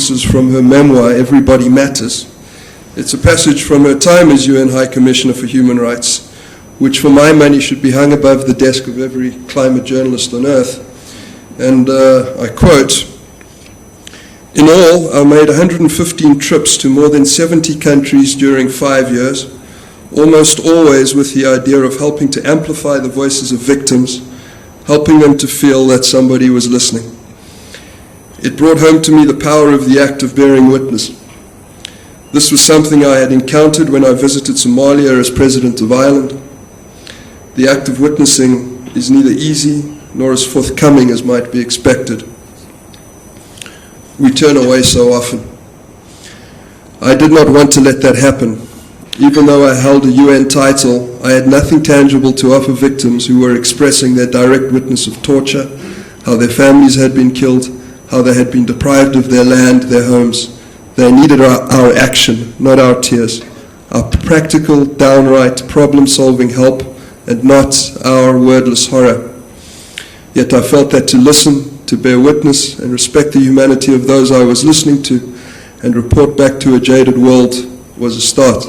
sentences from her memoir, Everybody Matters. It's a passage from her time as UN High Commissioner for Human Rights, which for my money should be hung above the desk of every climate journalist on earth. And I quote, "In all, I made 115 trips to more than 70 countries during 5 years, almost always with the idea of helping to amplify the voices of victims, helping them to feel that somebody was listening. It brought home to me the power of the act of bearing witness. This was something I had encountered when I visited Somalia as President of Ireland. The act of witnessing is neither easy nor as forthcoming as might be expected. We turn away so often. I did not want to let that happen. Even though I held a UN title, I had nothing tangible to offer victims who were expressing their direct witness of torture, how their families had been killed, how they had been deprived of their land, their homes. They needed our action, not our tears, our practical, downright, problem-solving help, and not our wordless horror. Yet I felt that to listen, to bear witness, and respect the humanity of those I was listening to, and report back to a jaded world was a start."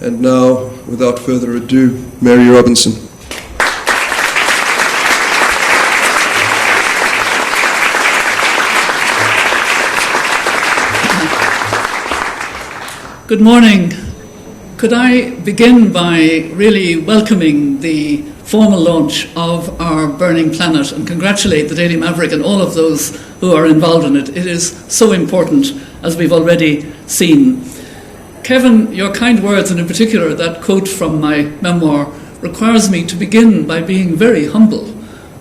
And now, without further ado, Mary Robinson. Good morning. Could I begin by really welcoming the formal launch of our Burning Planet and congratulate the Daily Maverick and all of those who are involved in it. It is so important, as we've already seen. Kevin, your kind words, and in particular that quote from my memoir, requires me to begin by being very humble,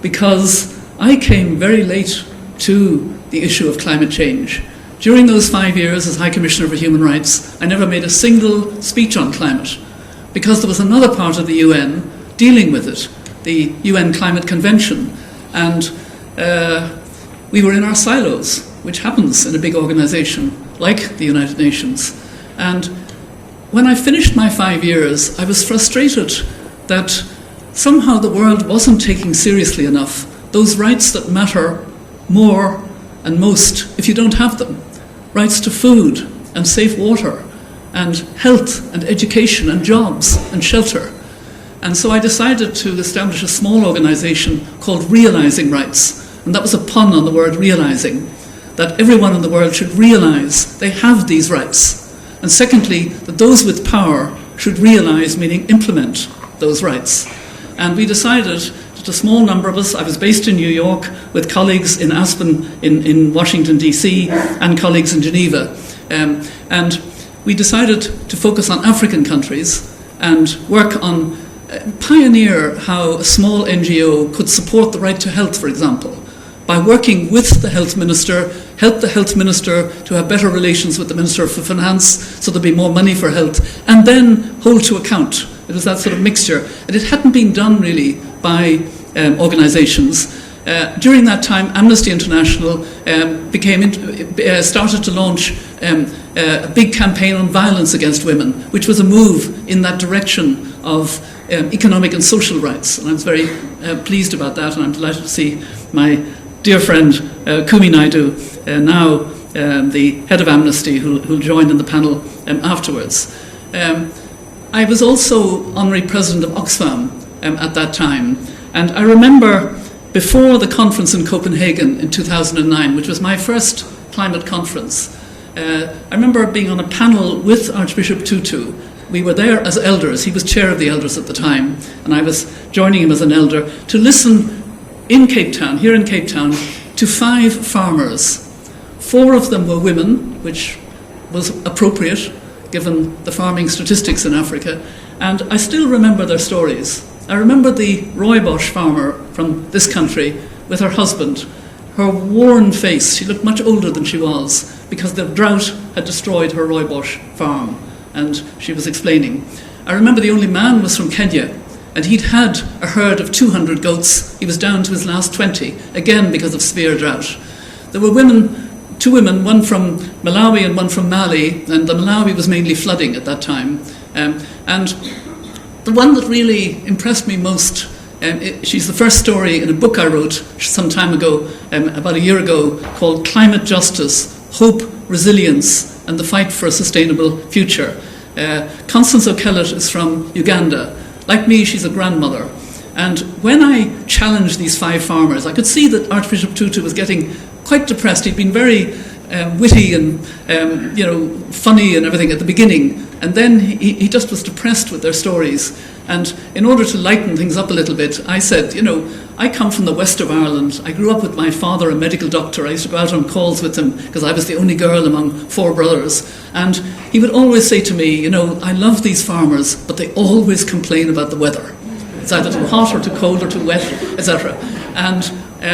because I came very late to the issue of climate change. During those 5 years as High Commissioner for Human Rights, I never made a single speech on climate, because there was another part of the UN dealing with it, the UN Climate Convention, and we were in our silos, which happens in a big organisation like the United Nations. And when I finished my 5 years, I was frustrated that somehow the world wasn't taking seriously enough those rights that matter more and most if you don't have them. Rights to food and safe water and health and education and jobs and shelter. And so I decided to establish a small organisation called Realising Rights. And that was a pun on the word realising, that everyone in the world should realise they have these rights. And secondly, that those with power should realise, meaning implement, those rights. And we decided that a small number of us, I was based in New York with colleagues in Aspen, in Washington, D.C., and colleagues in Geneva. And we decided to focus on African countries and work on, pioneer how a small NGO could support the right to health, for example, by working with the health minister, help the health minister to have better relations with the Minister for Finance so there'd be more money for health, and then hold to account. It was that sort of mixture. And it hadn't been done really by organisations. During that time, Amnesty International started to launch a big campaign on violence against women, which was a move in that direction of economic and social rights. And I was very pleased about that, and I'm delighted to see my dear friend Kumi Naidu, now the head of Amnesty, who'll join in the panel afterwards. I was also honorary president of Oxfam at that time, and I remember before the conference in Copenhagen in 2009, which was my first climate conference, I remember being on a panel with Archbishop Tutu. We were there as elders. He was chair of the elders at the time, and I was joining him as an elder to listen in Cape Town, here in Cape Town, to 5 farmers. 4 of them were women, which was appropriate given the farming statistics in Africa, and I still remember their stories. I remember the rooibos farmer from this country with her husband, her worn face. She looked much older than she was because the drought had destroyed her rooibos farm, and she was explaining. I remember the only man was from Kenya, and he'd had a herd of 200 goats. He was down to his last 20, again because of severe drought. There were women, 2 women, one from Malawi and one from Mali, and the Malawi was mainly flooding at that time. And the one that really impressed me most, she's the first story in a book I wrote some time ago, about a year ago, called Climate Justice, hope, resilience, and the fight for a sustainable future. Constance O'Kellett is from Uganda. Like me, she's a grandmother. And when I challenged these 5 farmers, I could see that Archbishop Tutu was getting quite depressed. He'd been very witty and funny and everything at the beginning, and then he just was depressed with their stories. And in order to lighten things up a little bit, I said, I come from the west of Ireland. I grew up with my father, a medical doctor. I used to go out on calls with him because I was the only girl among 4 brothers. And he would always say to me, I love these farmers, but they always complain about the weather. It's either too hot or too cold or too wet, etc. And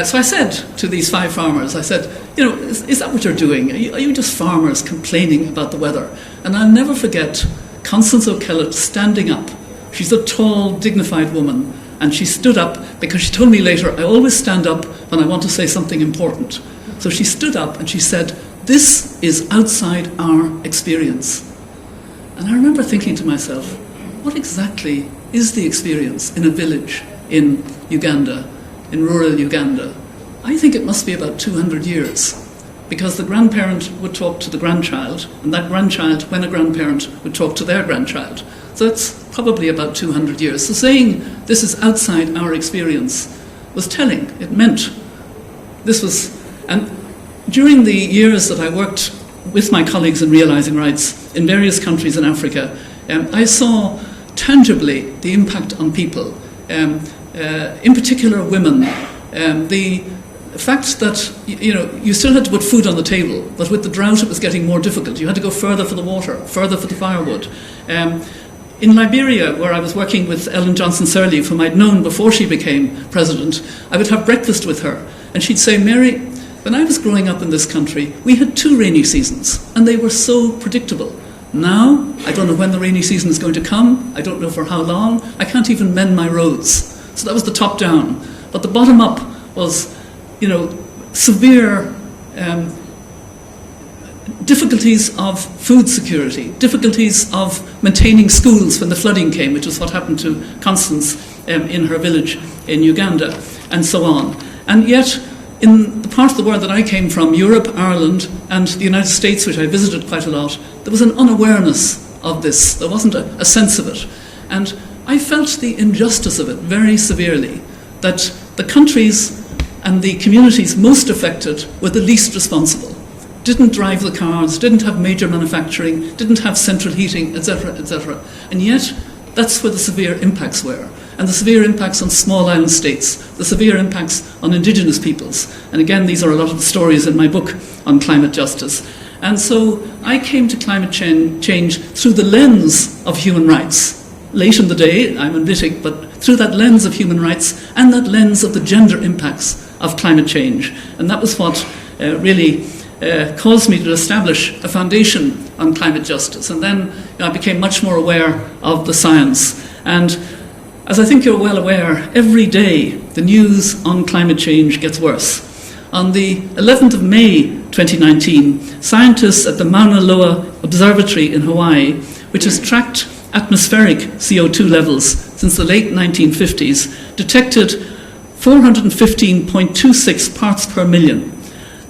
so I said to these 5 farmers, I said, is that what you're doing? Are you just farmers complaining about the weather? And I'll never forget Constance O'Kellett standing up. She's a tall, dignified woman, and she stood up because she told me later, I always stand up when I want to say something important. So she stood up and she said, this is outside our experience. And I remember thinking to myself, what exactly is the experience in a village in Uganda, in rural Uganda? I think it must be about 200 years, because the grandparent would talk to the grandchild, and that grandchild, when a grandparent, would talk to their grandchild. So it's probably about 200 years. So saying this is outside our experience was telling. It meant this was... And during the years that I worked with my colleagues in Realising Rights in various countries in Africa, I saw tangibly the impact on people, in particular women. The fact that you still had to put food on the table, but with the drought it was getting more difficult. You had to go further for the water, further for the firewood. In Liberia, where I was working with Ellen Johnson Sirleaf, whom I'd known before she became president, I would have breakfast with her, and she'd say, Mary, when I was growing up in this country, we had 2 rainy seasons, and they were so predictable. Now, I don't know when the rainy season is going to come. I don't know for how long. I can't even mend my roads. So that was the top down. But the bottom up was, severe difficulties of food security, difficulties of maintaining schools when the flooding came, which was what happened to Constance in her village in Uganda, and so on. And yet, in the part of the world that I came from, Europe, Ireland, and the United States, which I visited quite a lot, there was an unawareness of this. There wasn't a sense of it. And I felt the injustice of it very severely, that the countries and the communities most affected were the least responsible. Didn't drive the cars, didn't have major manufacturing, didn't have central heating, etc., etc. And yet, that's where the severe impacts were. And the severe impacts on small island states, the severe impacts on indigenous peoples. And again, these are a lot of the stories in my book on climate justice. And so I came to climate change through the lens of human rights. Late in the day, I'm analytic, but through that lens of human rights and that lens of the gender impacts of climate change. And that was what really caused me to establish a foundation on climate justice. And then I became much more aware of the science. And as I think you're well aware, every day the news on climate change gets worse. On the 11th of May 2019, scientists at the Mauna Loa Observatory in Hawaii, which has tracked atmospheric CO2 levels since the late 1950s, detected 415.26 parts per million.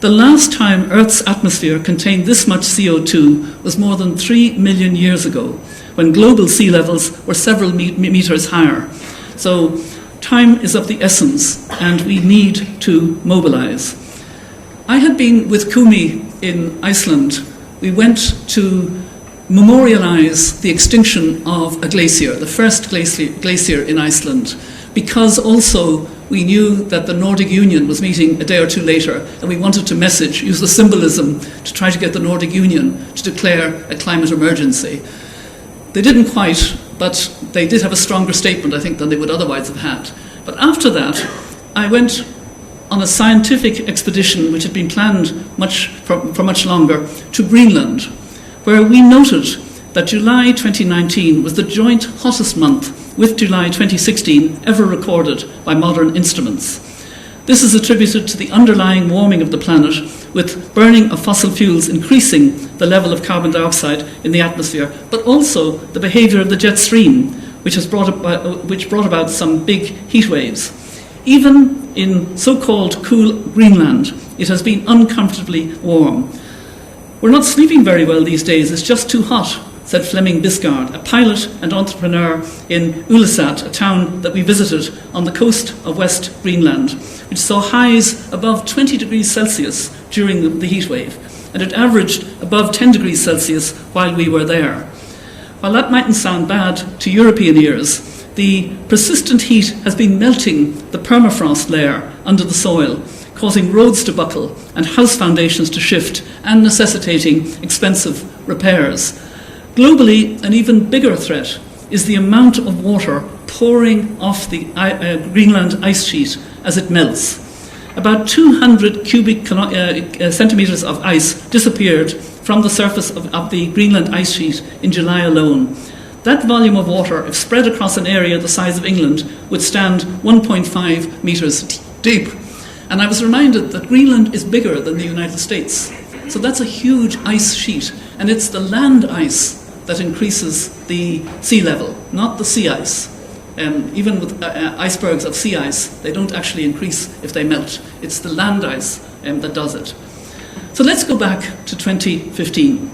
The last time Earth's atmosphere contained this much CO2 was more than 3 million years ago, when global sea levels were several meters higher. So time is of the essence, and we need to mobilize. I had been with Kumi in Iceland. We went to memorialize the extinction of a glacier, the first glacier in Iceland, because also we knew that the Nordic Union was meeting a day or two later, and we wanted to use the symbolism to try to get the Nordic Union to declare a climate emergency. They didn't quite, but they did have a stronger statement, I think, than they would otherwise have had. But after that, I went on a scientific expedition, which had been planned for much longer, to Greenland, where we noted that July 2019 was the joint hottest month with July 2016 ever recorded by modern instruments. This is attributed to the underlying warming of the planet, with burning of fossil fuels increasing the level of carbon dioxide in the atmosphere, but also the behaviour of the jet stream, which brought about some big heat waves. Even in so-called cool Greenland, it has been uncomfortably warm. "We're not sleeping very well these days, it's just too hot," said Fleming Biscard, a pilot and entrepreneur in Ilulissat, a town that we visited on the coast of West Greenland, which saw highs above 20 degrees Celsius during the heat wave, and it averaged above 10 degrees Celsius while we were there. While that mightn't sound bad to European ears, the persistent heat has been melting the permafrost layer under the soil, causing roads to buckle and house foundations to shift and necessitating expensive repairs. Globally, an even bigger threat is the amount of water pouring off the Greenland ice sheet as it melts. About 200 cubic centimetres of ice disappeared from the surface of the Greenland ice sheet in July alone. That volume of water, if spread across an area the size of England, would stand 1.5 metres deep. And I was reminded that Greenland is bigger than the United States. So that's a huge ice sheet. And it's the land ice that increases the sea level, not the sea ice. Even with icebergs of sea ice, they don't actually increase if they melt. It's the land ice that does it. So let's go back to 2015.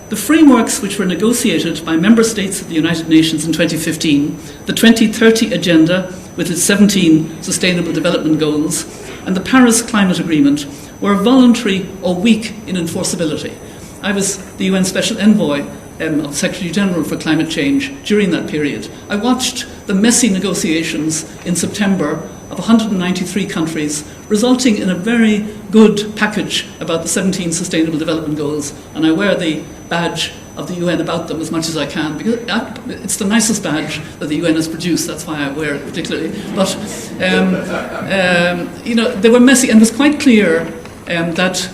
The frameworks which were negotiated by member states of the United Nations in 2015, the 2030 Agenda with its 17 Sustainable Development Goals, and the Paris Climate Agreement were voluntary or weak in enforceability. I was the UN Special Envoy of the Secretary General for Climate Change during that period. I watched the messy negotiations in September of 193 countries, resulting in a very good package about the 17 Sustainable Development Goals, and I wear the badge of the UN about them as much as I can, because it's the nicest badge that the UN has produced. That's why I wear it particularly. But they were messy, and it was quite clear that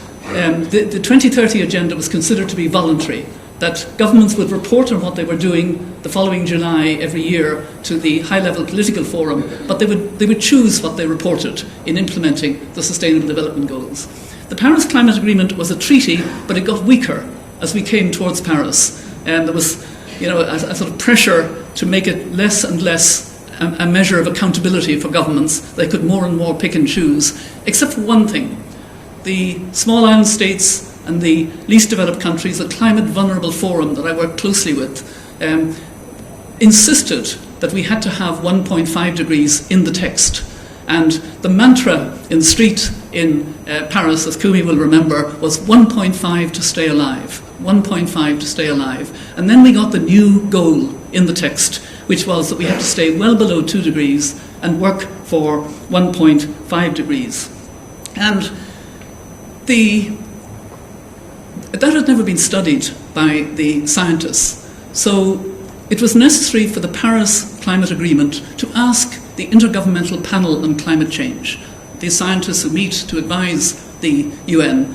the 2030 agenda was considered to be voluntary, that governments would report on what they were doing the following July every year to the high-level political forum, but they would choose what they reported in implementing the Sustainable Development Goals. The Paris Climate Agreement was a treaty, but it got weaker as we came towards Paris. And there was a sort of pressure to make it less and less a measure of accountability for governments. They could more and more pick and choose, except for one thing. The small island states and the least developed countries, the Climate Vulnerable Forum that I worked closely with, insisted that we had to have 1.5 degrees in the text. And the mantra in the street in Paris, as Kumi will remember, was 1.5 to stay alive, 1.5 to stay alive. And then we got the new goal in the text, which was that we had to stay well below 2 degrees and work for 1.5 degrees. And that had never been studied by the scientists. So it was necessary for the Paris Climate Agreement to ask the Intergovernmental Panel on Climate Change, the scientists who meet to advise the UN,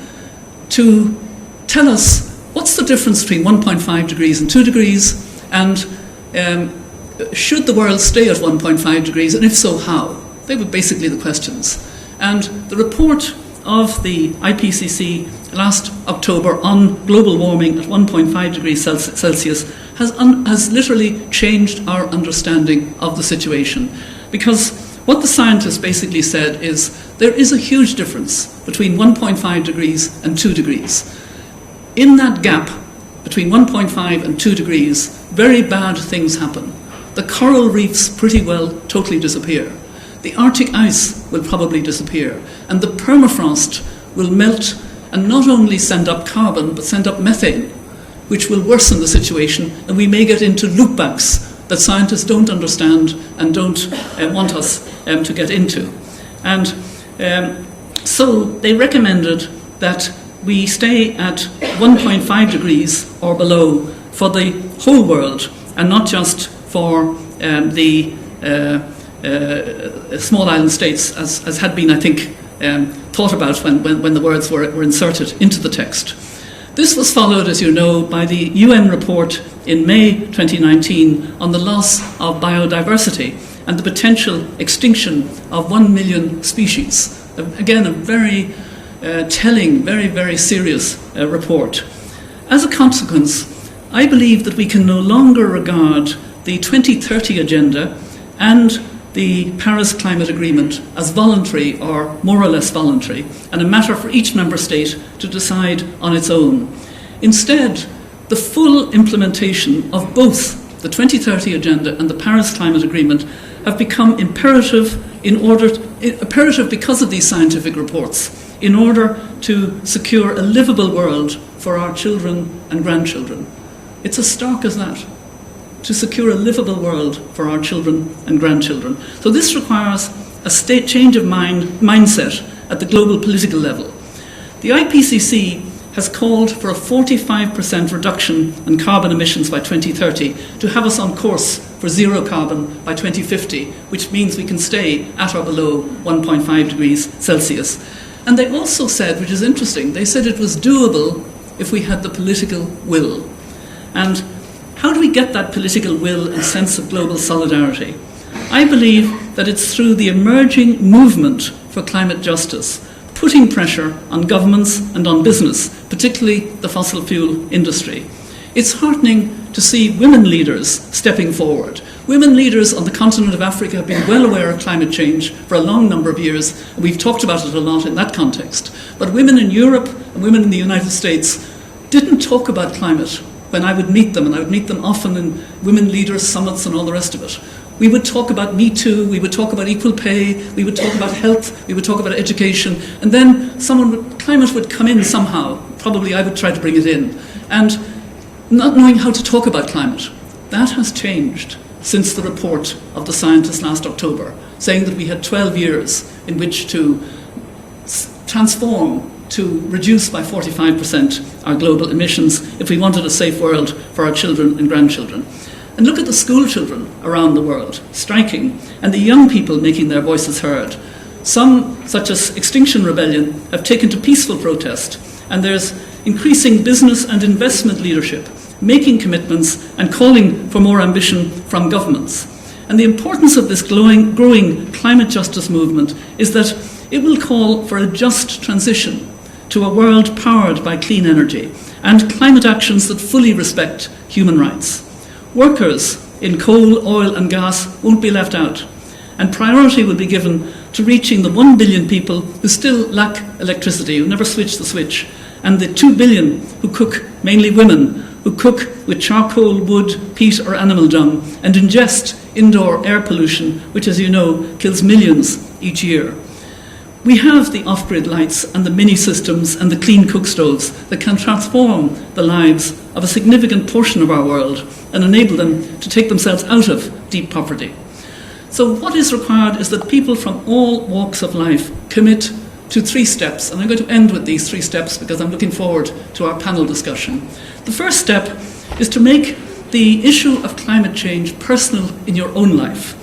to tell us what's the difference between 1.5 degrees and 2 degrees, and should the world stay at 1.5 degrees, and if so, how? They were basically the questions. And the report of the IPCC last October on global warming at 1.5 degrees Celsius has literally changed our understanding of the situation. Because what the scientists basically said is there is a huge difference between 1.5 degrees and 2 degrees. In that gap between 1.5 and 2 degrees, very bad things happen. The coral reefs pretty well totally disappear. The Arctic ice will probably disappear, and the permafrost will melt and not only send up carbon, but send up methane, which will worsen the situation, and we may get into loopbacks that scientists don't understand and don't want us to get into. And so they recommended that we stay at 1.5 degrees or below for the whole world, and not just for the small island states, as had been, I think, thought about when the words were inserted into the text. This was followed, as you know, by the UN report in May 2019 on the loss of biodiversity and the potential extinction of 1 million species. Again, a very telling, very, very serious report. As a consequence, I believe that we can no longer regard the 2030 agenda and the Paris Climate Agreement as voluntary or more or less voluntary, and a matter for each member state to decide on its own. Instead, the full implementation of both the 2030 Agenda and the Paris Climate Agreement have become imperative because of these scientific reports, in order to secure a livable world for our children and grandchildren. It's as stark as that, to secure a livable world for our children and grandchildren. So this requires a change of mindset at the global political level. The IPCC has called for a 45% reduction in carbon emissions by 2030 to have us on course for zero carbon by 2050, which means we can stay at or below 1.5 degrees Celsius. And they also said, which is interesting, they said it was doable if we had the political will. And how do we get that political will and sense of global solidarity? I believe that it's through the emerging movement for climate justice, putting pressure on governments and on business, particularly the fossil fuel industry. It's heartening to see women leaders stepping forward. Women leaders on the continent of Africa have been well aware of climate change for a long number of years, and we've talked about it a lot in that context. But women in Europe and women in the United States didn't talk about climate when I would meet them, and I would meet them often in women leaders summits and all the rest of it. We would talk about Me Too, we would talk about equal pay, we would talk about health, we would talk about education, and then climate would come in somehow. Probably I would try to bring it in. And not knowing how to talk about climate, that has changed since the report of the scientists last October, saying that we had 12 years in which to transform, to reduce by 45% our global emissions if we wanted a safe world for our children and grandchildren. And look at the school children around the world striking, and the young people making their voices heard. Some, such as Extinction Rebellion, have taken to peaceful protest, and there's increasing business and investment leadership, making commitments and calling for more ambition from governments. And the importance of this growing climate justice movement is that it will call for a just transition to a world powered by clean energy and climate actions that fully respect human rights. Workers in coal, oil and gas won't be left out, and priority will be given to reaching the 1 billion people who still lack electricity, who never switch the switch, and the 2 billion who cook, mainly women, who cook with charcoal, wood, peat or animal dung and ingest indoor air pollution, which, as you know, kills millions each year. We have the off-grid lights and the mini systems and the clean cook stoves that can transform the lives of a significant portion of our world and enable them to take themselves out of deep poverty. So what is required is that people from all walks of life commit to 3 steps, and I'm going to end with these 3 steps because I'm looking forward to our panel discussion. The first step is to make the issue of climate change personal in your own life,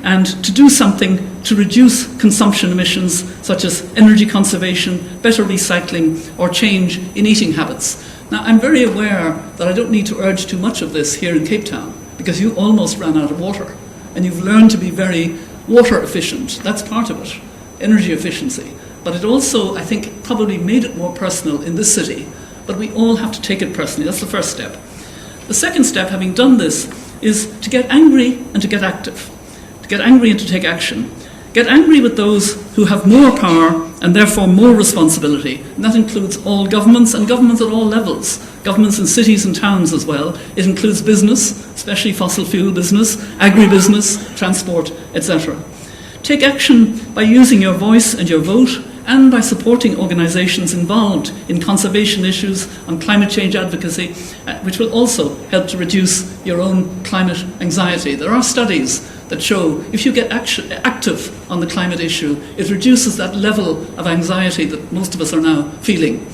and to do something to reduce consumption emissions such as energy conservation, better recycling or change in eating habits. Now, I'm very aware that I don't need to urge too much of this here in Cape Town because you almost ran out of water and you've learned to be very water efficient. That's part of it, energy efficiency. But it also, I think, probably made it more personal in this city. But we all have to take it personally. That's the first step. The second step, having done this, is to get angry and to get active. To get angry and to take action. Get angry with those who have more power and therefore more responsibility. And that includes all governments and governments at all levels. Governments in cities and towns as well. It includes business, especially fossil fuel business, agribusiness, transport, etc. Take action by using your voice and your vote and by supporting organisations involved in conservation issues on climate change advocacy, which will also help to reduce your own climate anxiety. There are studies that show if you get active on the climate issue, it reduces that level of anxiety that most of us are now feeling.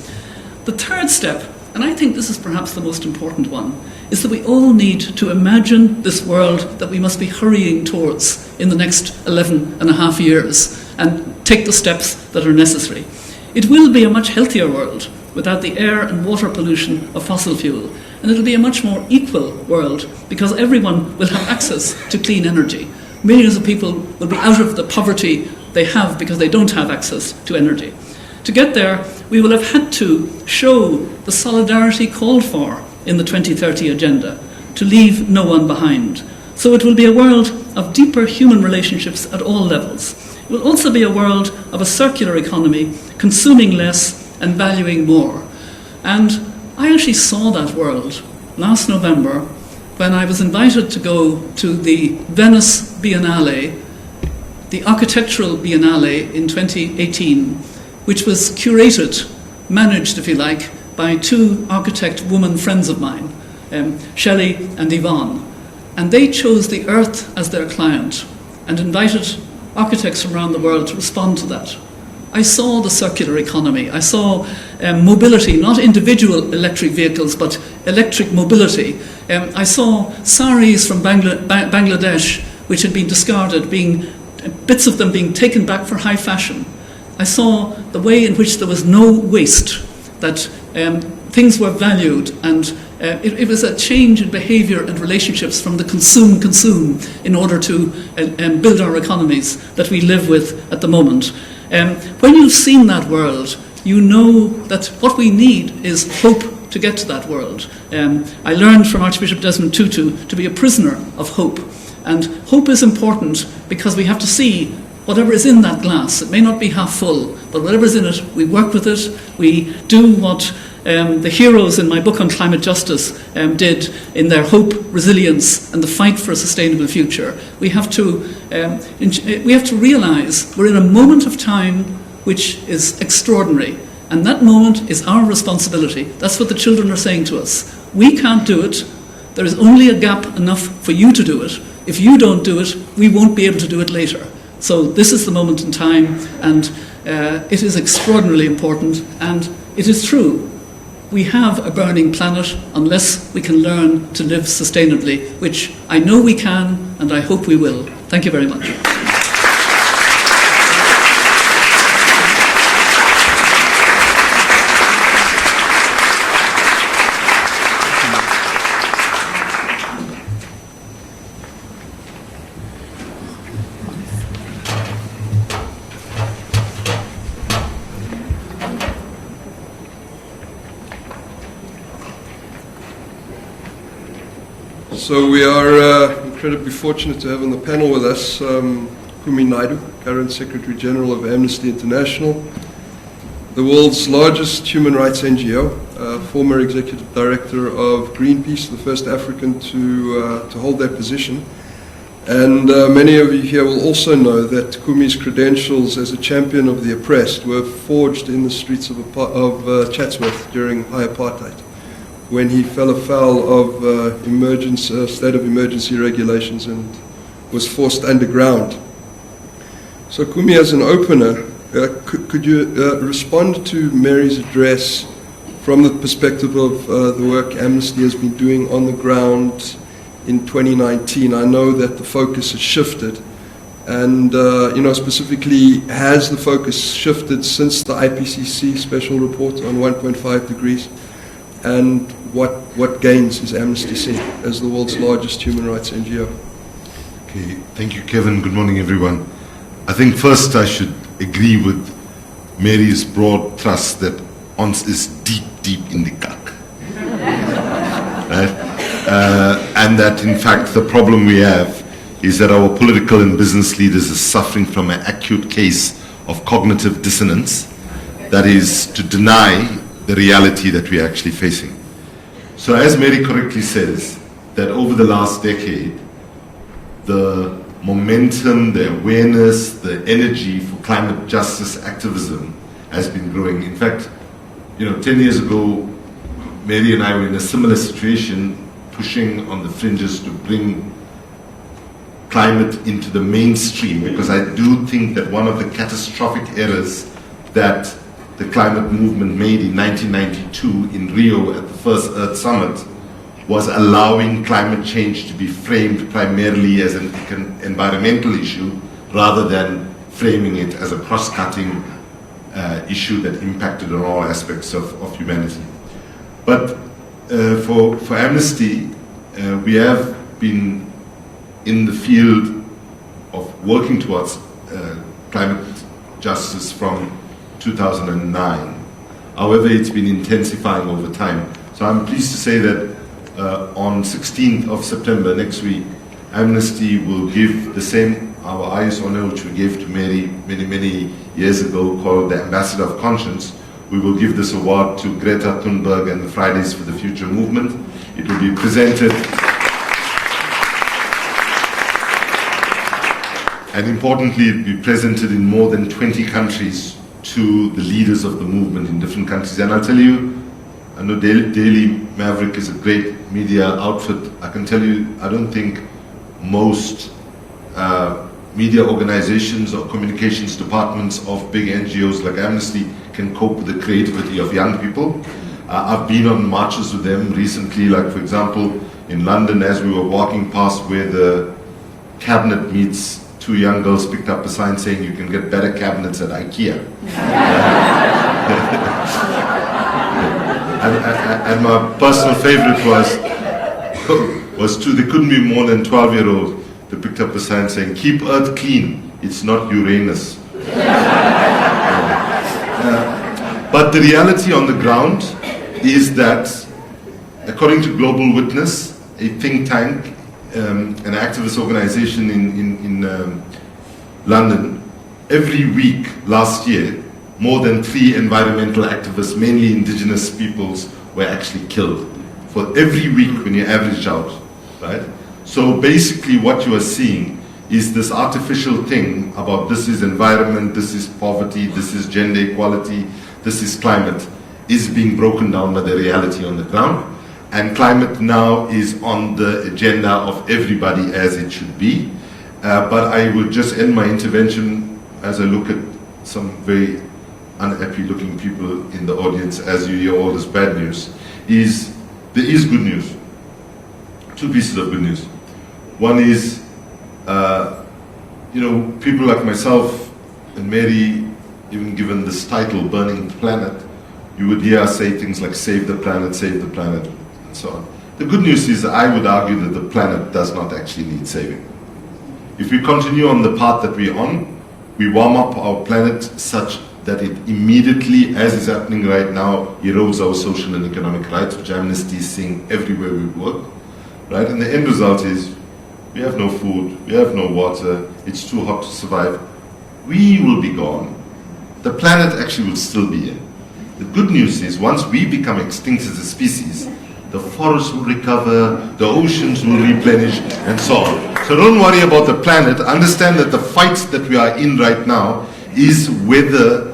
The third step, and I think this is perhaps the most important one, is that we all need to imagine this world that we must be hurrying towards in the next 11 and a half years and take the steps that are necessary. It will be a much healthier world without the air and water pollution of fossil fuel, and it'll be a much more equal world because everyone will have access to clean energy. Millions of people will be out of the poverty they have because they don't have access to energy. To get there, we will have had to show the solidarity called for in the 2030 Agenda, to leave no one behind. So it will be a world of deeper human relationships at all levels. It will also be a world of a circular economy, consuming less and valuing more. And I actually saw that world last November when I was invited to go to the Venice Biennale, the Architectural Biennale in 2018, which was curated, managed, if you like, by two architect woman friends of mine, Shelley and Yvonne. And they chose the earth as their client and invited architects from around the world to respond to that. I saw the circular economy. I saw mobility, not individual electric vehicles, but electric mobility. I saw saris from Bangladesh, which had been discarded, bits of them being taken back for high fashion. I saw the way in which there was no waste, that things were valued, and it was a change in behaviour and relationships from the consume in order to build our economies that we live with at the moment. When you've seen that world, you know that what we need is hope to get to that world. I learned from Archbishop Desmond Tutu to be a prisoner of hope. And hope is important because we have to see whatever is in that glass. It may not be half full, but whatever is in it, we work with it. We do what the heroes in my book on climate justice did in their hope, resilience, and the fight for a sustainable future. We have to realise we're in a moment of time which is extraordinary, and that moment is our responsibility. That's what the children are saying to us. We can't do it. There is only a gap enough for you to do it. If you don't do it, we won't be able to do it later. So this is the moment in time, and it is extraordinarily important, and it is true. We have a burning planet unless we can learn to live sustainably, which I know we can, and I hope we will. Thank you very much. So we are incredibly fortunate to have on the panel with us Kumi Naidoo, current Secretary General of Amnesty International, the world's largest human rights NGO, former Executive Director of Greenpeace, the first African to hold that position. And many of you here will also know that Kumi's credentials as a champion of the oppressed were forged in the streets of Chatsworth during high apartheid, when he fell afoul of state of emergency regulations and was forced underground. So Kumi, as an opener, could you respond to Mary's address from the perspective of the work Amnesty has been doing on the ground in 2019? I know that the focus has shifted, and specifically, has the focus shifted since the IPCC special report on 1.5 degrees? And what gains is Amnesty seeing as the world's largest human rights NGO? Okay, thank you, Kevin. Good morning, everyone. I think first I should agree with Mary's broad thrust that ONS is deep, deep in the cuck. Right? And that, in fact, the problem we have is that our political and business leaders are suffering from an acute case of cognitive dissonance, that is, to deny the reality that we are actually facing. So as Mary correctly says, that over the last decade, the momentum, the awareness, the energy for climate justice activism has been growing. In fact, 10 years ago, Mary and I were in a similar situation, pushing on the fringes to bring climate into the mainstream, because I do think that one of the catastrophic errors that the climate movement made in 1992 in Rio at the first Earth Summit was allowing climate change to be framed primarily as an environmental issue rather than framing it as a cross-cutting issue that impacted on all aspects of humanity. But for Amnesty, we have been in the field of working towards climate justice from 2009. However, it's been intensifying over time. So I'm pleased to say that on 16th of September next week, Amnesty will give the same, our highest honor, which we gave to Mary many years ago, called the Ambassador of Conscience. We will give this award to Greta Thunberg and the Fridays for the Future movement. It will be presented, and importantly, it will be presented in more than 20 countries to the leaders of the movement in different countries. And I'll tell you, I know Daily Maverick is a great media outfit. I can tell you, I don't think most media organizations or communications departments of big NGOs like Amnesty can cope with the creativity of young people. I've been on marches with them recently, like for example, in London, as we were walking past where the cabinet meets, two young girls picked up a sign saying you can get better cabinets at IKEA. And my personal favorite was two, they couldn't be more than 12-year-olds. They picked up a sign saying, keep Earth clean, it's not Uranus. But the reality on the ground is that, according to Global Witness, a think tank, an activist organization in London, every week last year, more than 3 environmental activists, mainly indigenous peoples, were actually killed. For every week when you average out, right? So basically what you are seeing is this artificial thing about this is environment, this is poverty, this is gender equality, this is climate, is being broken down by the reality on the ground. And climate now is on the agenda of everybody, as it should be. But I will just end my intervention as I look at some very unhappy looking people in the audience, as you hear all this bad news, is there is good news. 2 pieces of good news. One is, people like myself and Mary, even given this title, Burning Planet, you would hear us say things like save the planet, and so on. The good news is I would argue that the planet does not actually need saving. If we continue on the path that we're on, we warm up our planet such that it immediately, as is happening right now, erodes our social and economic rights, which Amnesty is seeing everywhere we work. Right? And the end result is we have no food, we have no water, it's too hot to survive. We will be gone. The planet actually will still be here. The good news is once we become extinct as a species, the forests will recover, the oceans will replenish, and so on. So don't worry about the planet. Understand that the fight that we are in right now is whether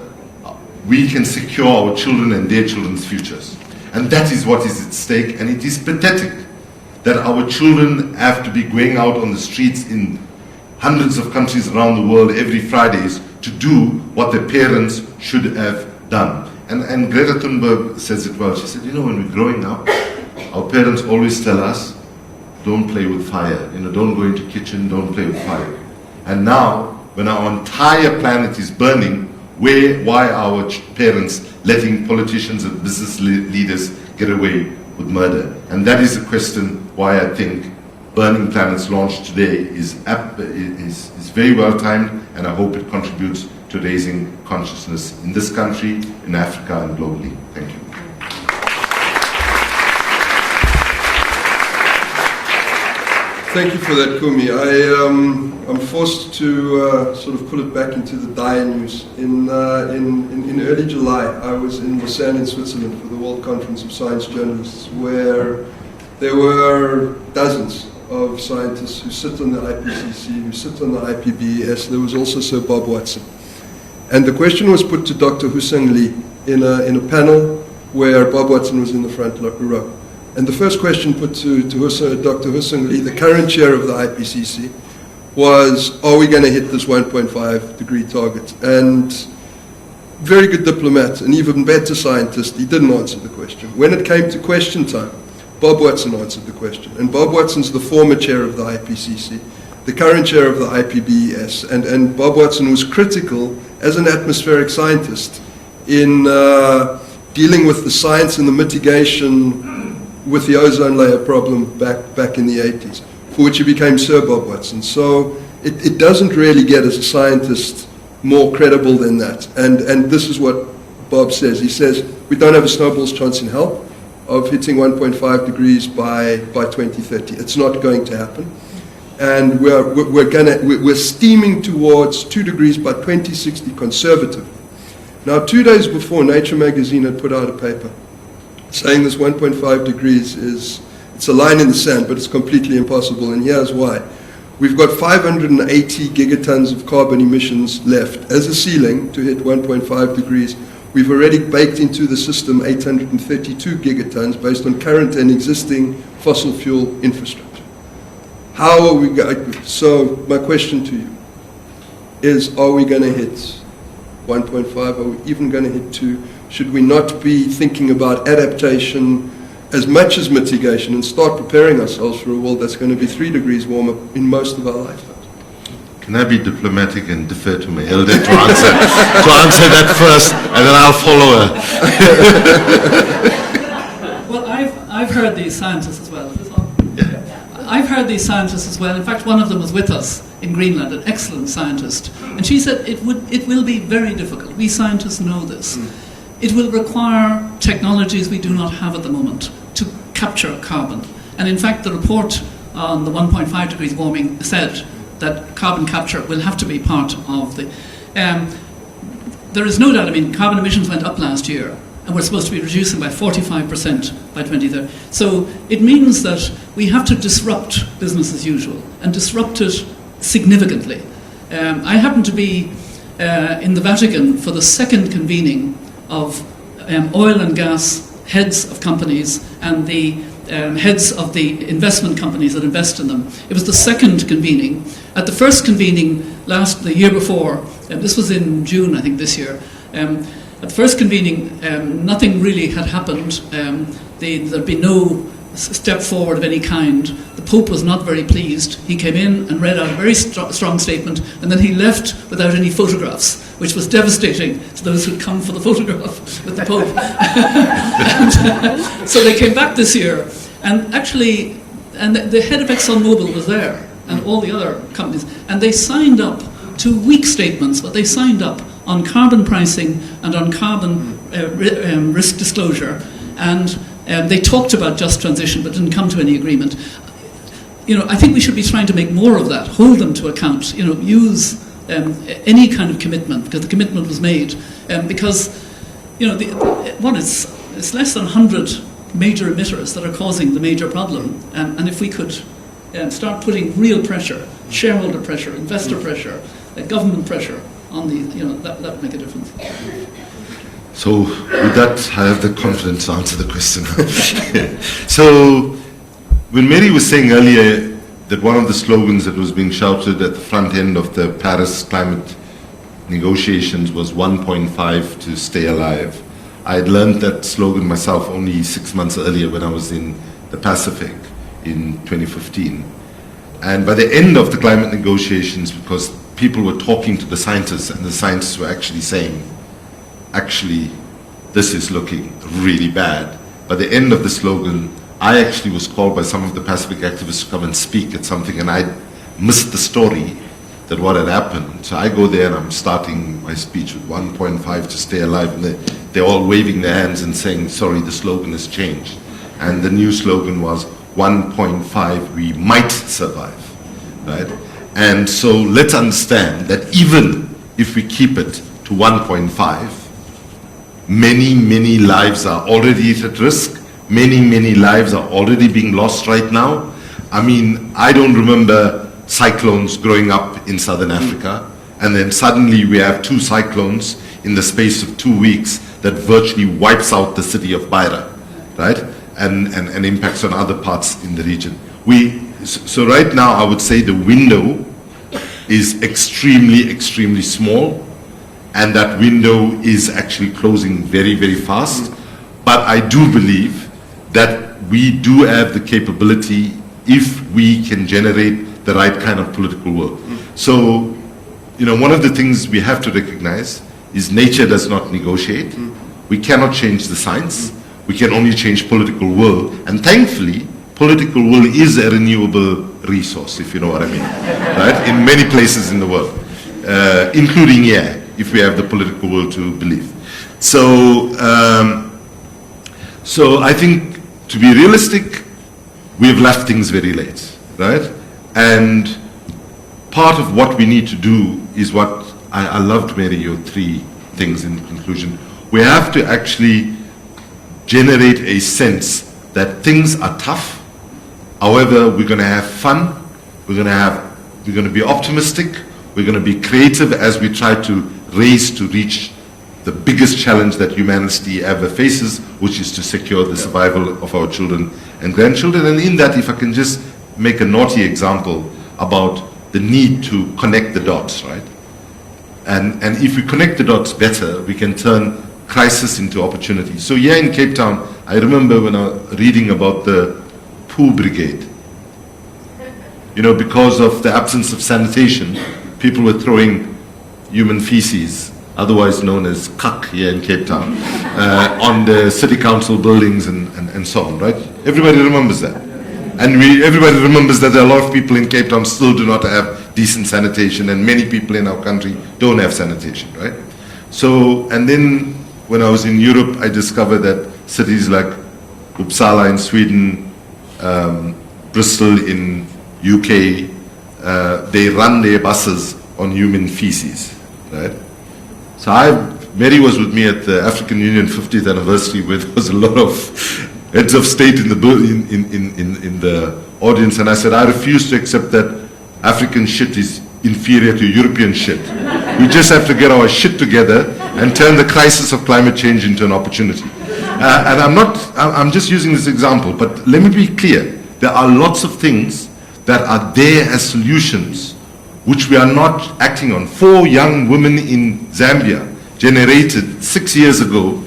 we can secure our children and their children's futures. And that is what is at stake, and it is pathetic that our children have to be going out on the streets in hundreds of countries around the world every Fridays to do what their parents should have done. And Greta Thunberg says it well. She said, when we're growing up, our parents always tell us, don't play with fire. Don't go into the kitchen, don't play with fire. And now, when our entire planet is burning, why are our parents letting politicians and business leaders get away with murder? And that is a question why I think Burning Planet's launch today is very well timed, and I hope it contributes to raising consciousness in this country, in Africa, and globally. Thank you. Thank you for that, Kumi. I'm forced to sort of put it back into the dire news. In early July, I was in Lausanne in Switzerland for the World Conference of Science Journalists, where there were dozens of scientists who sit on the IPCC, who sit on the IPBES. There was also Sir Bob Watson. And the question was put to Dr. Hussein Lee in a panel where Bob Watson was in the front row. And the first question put to Dr. Hussein Lee, the current chair of the IPCC, was, are we going to hit this 1.5 degree target? And very good diplomat, an even better scientist, he didn't answer the question. When it came to question time, Bob Watson answered the question. And Bob Watson's the former chair of the IPCC, the current chair of the IPBES, and Bob Watson was critical as an atmospheric scientist in dealing with the science and the mitigation with the ozone layer problem back in the 80s, for which he became Sir Bob Watson. So it doesn't really get, as a scientist, more credible than that. And this is what Bob says. He says, we don't have a snowball's chance in hell of hitting 1.5 degrees by 2030. It's not going to happen. And we're steaming towards 2 degrees by 2060 conservative. Now, 2 days before, Nature magazine had put out a paper saying this 1.5 degrees it's a line in the sand, but it's completely impossible, and here's why. We've got 580 gigatons of carbon emissions left as a ceiling to hit 1.5 degrees. We've already baked into the system 832 gigatons based on current and existing fossil fuel infrastructure. How are we going? So my question to you is, are we going to hit 1.5? Are we even going to hit 2? Should we not be thinking about adaptation as much as mitigation and start preparing ourselves for a world that's going to be 3 degrees warmer in most of our lifetimes? Can I be diplomatic and defer to my elder to answer that first, and then I'll follow her? Well, I've heard these scientists as well. Is this on? Yeah. I've heard these scientists as well. In fact, one of them was with us in Greenland, an excellent scientist, and she said it will be very difficult. We scientists know this. It will require technologies we do not have at the moment to capture carbon. And in fact, the report on the 1.5 degrees warming said that carbon capture will have to be part of the... there is no doubt, I mean, carbon emissions went up last year, and we're supposed to be reducing by 45% by 2030. So it means that we have to disrupt business as usual, and disrupt it significantly. I happen to be in the Vatican for the second convening of oil and gas heads of companies and the heads of the investment companies that invest in them. It was the second convening. At the first convening the year before, this was in June, I think, this year, at the first convening, nothing really had happened. There'd been no step forward of any kind. The Pope was not very pleased. He came in and read out a very strong statement, and then he left without any photographs, which was devastating to those who'd come for the photograph with the Pope. So they came back this year, and actually, the head of ExxonMobil was there, and all the other companies, and they signed up to weak statements, but they signed up on carbon pricing and on carbon risk disclosure, and they talked about just transition but didn't come to any agreement. I think we should be trying to make more of that, hold them to account, use any kind of commitment, because the commitment was made. Because, it's less than 100 major emitters that are causing the major problem. And if we could start putting real pressure, shareholder pressure, investor pressure, government pressure on that would make a difference. So with that, I have the confidence to answer the question. So when Mary was saying earlier that one of the slogans that was being shouted at the front end of the Paris climate negotiations was 1.5 to stay alive, I had learned that slogan myself only 6 months earlier when I was in the Pacific in 2015. And by the end of the climate negotiations, because people were talking to the scientists, and the scientists were actually saying, actually, this is looking really bad. By the end of the slogan, I actually was called by some of the Pacific activists to come and speak at something, and I missed the story that what had happened. So I go there and I'm starting my speech with 1.5 to stay alive, and they're all waving their hands and saying, sorry, the slogan has changed. And the new slogan was 1.5, we might survive, right? And so let's understand that even if we keep it to 1.5, many lives are already at risk. Many lives are already being lost right now. I mean, I don't remember cyclones growing up in southern Africa, and then suddenly we have 2 cyclones in the space of 2 weeks that virtually wipes out the city of Beira, right? And impacts on other parts in the region. So right now, I would say the window is extremely small, and that window is actually closing very fast. But I do believe that we do have the capability, if we can generate the right kind of political will. So, one of the things we have to recognize is nature does not negotiate. We cannot change the science. We can only change political will. And thankfully, political will is a renewable resource, if you know what I mean, right? In many places in the world, including here, if we have the political will to believe. So I think, to be realistic, we have left things very late, right? And part of what we need to do is what I loved, Mary, your three things in conclusion. We have to actually generate a sense that things are tough. However, we're going to have fun. We're going to be optimistic. We're going to be creative as we try to race to reach the biggest challenge that humanity ever faces, which is to secure the survival of our children and grandchildren. And in that, if I can just make a naughty example about the need to connect the dots, right? And if we connect the dots better, we can turn crisis into opportunity. So here in Cape Town, I remember when I was reading about the poo brigade. You know, because of the absence of sanitation, people were throwing human feces, otherwise known as cuck here in Cape Town, on the city council buildings and so on, right? Everybody remembers that. And everybody remembers that there are a lot of people in Cape Town still do not have decent sanitation, and many people in our country don't have sanitation, right? So, and then when I was in Europe, I discovered that cities like Uppsala in Sweden, Bristol in UK, they run their buses on human feces, right? So Mary was with me at the African Union 50th anniversary, where there was a lot of heads of state in the audience, and I said, I refuse to accept that African shit is inferior to European shit. We just have to get our shit together and turn the crisis of climate change into an opportunity. And I'm just using this example, but let me be clear. There are lots of things that are there as solutions which we are not acting on. 4 young women in Zambia generated 6 years ago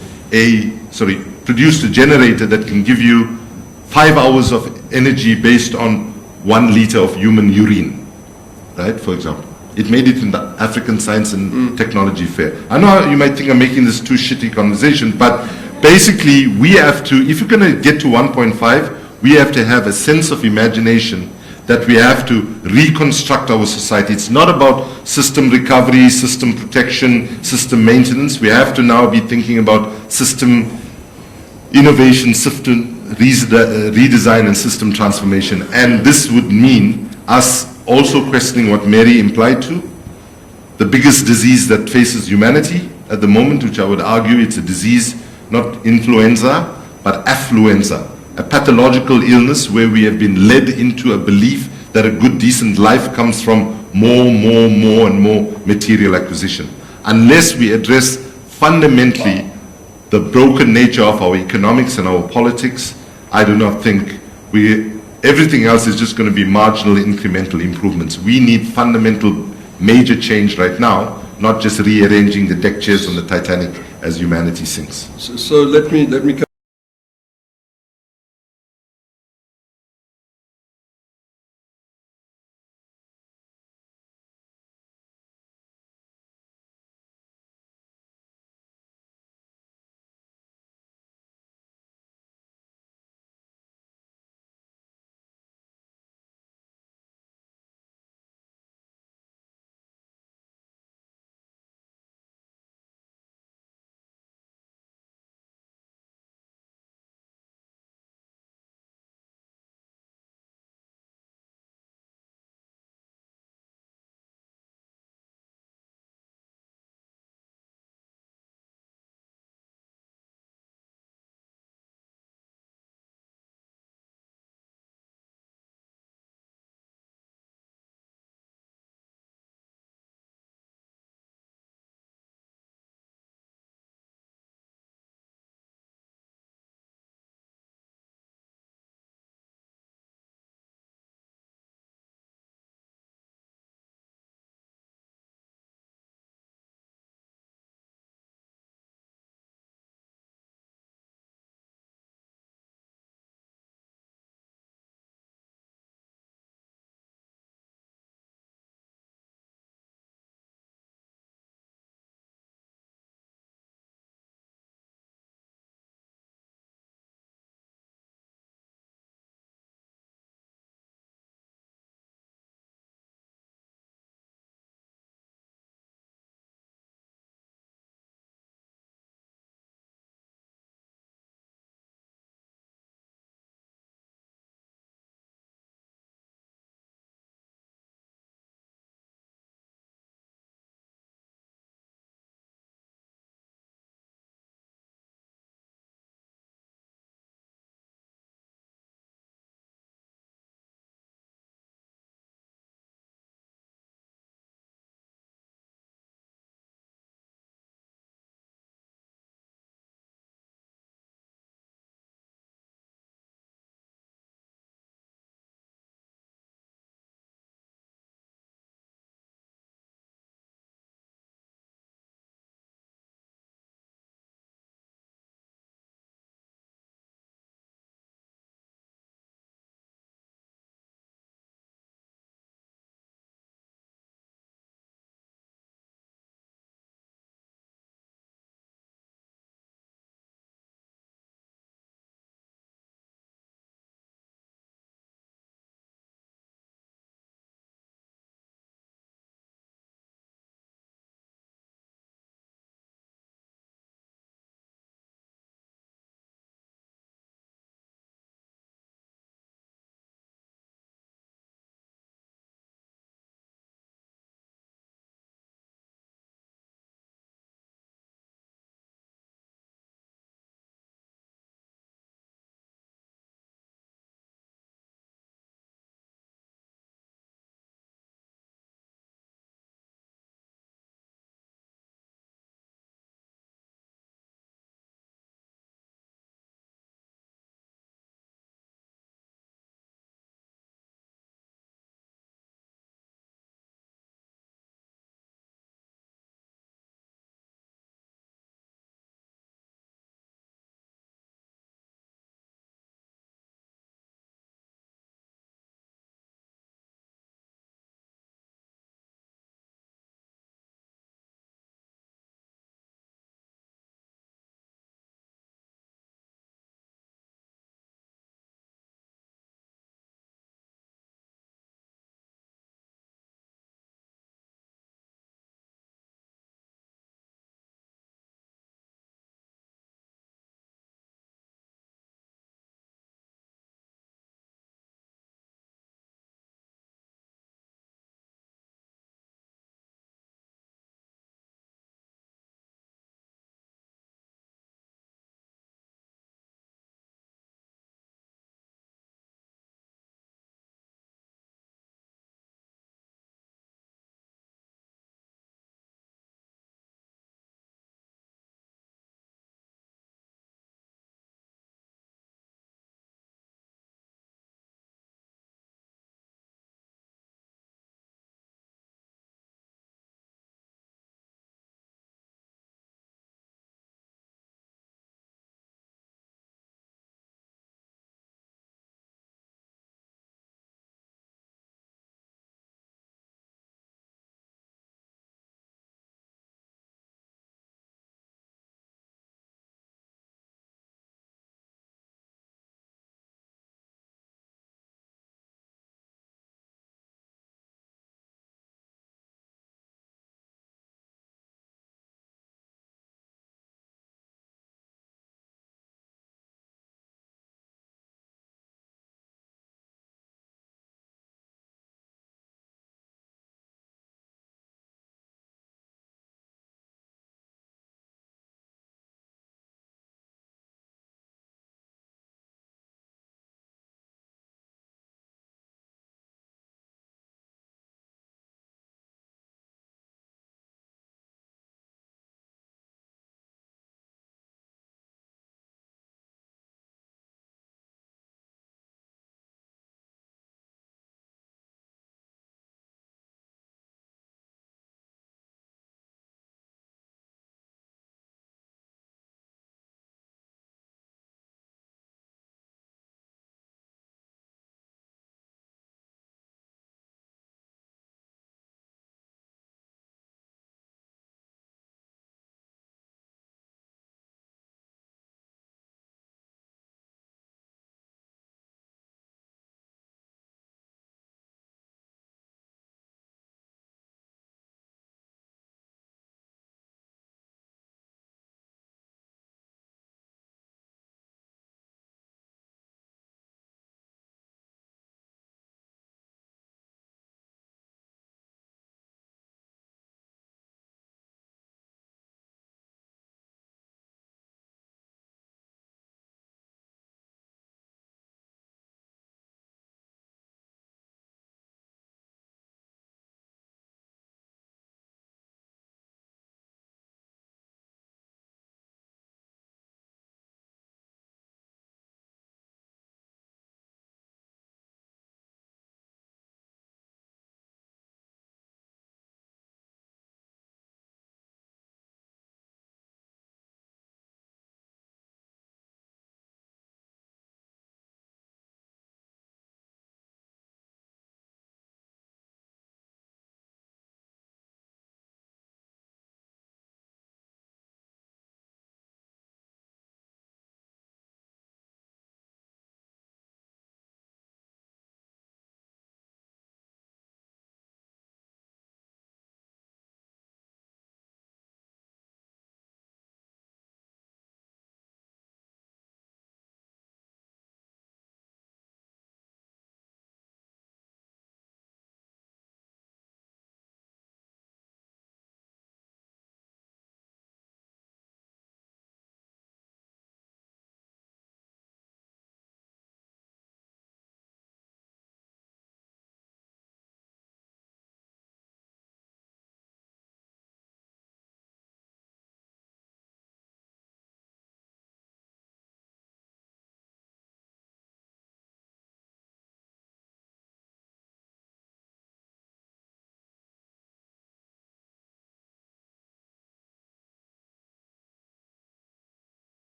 produced a generator that can give you 5 hours of energy based on 1 liter of human urine, right, for example. It made it in the African Science and Technology Fair. I know you might think I'm making this too shitty conversation, but basically we have to, if you're going to get to 1.5, we have to have a sense of imagination that we have to reconstruct our society. It's not about system recovery, system protection, system maintenance. We have to now be thinking about system innovation, system redesign, and system transformation. And this would mean us also questioning what Mary implied to, the biggest disease that faces humanity at the moment, which I would argue it's a disease, not influenza, but affluenza, a pathological illness where we have been led into a belief that a good, decent life comes from more and more material acquisition. Unless we address fundamentally the broken nature of our economics and our politics, I do not think everything else is just going to be marginal incremental improvements. We need fundamental major change right now, not just rearranging the deck chairs on the Titanic as humanity sinks. So let me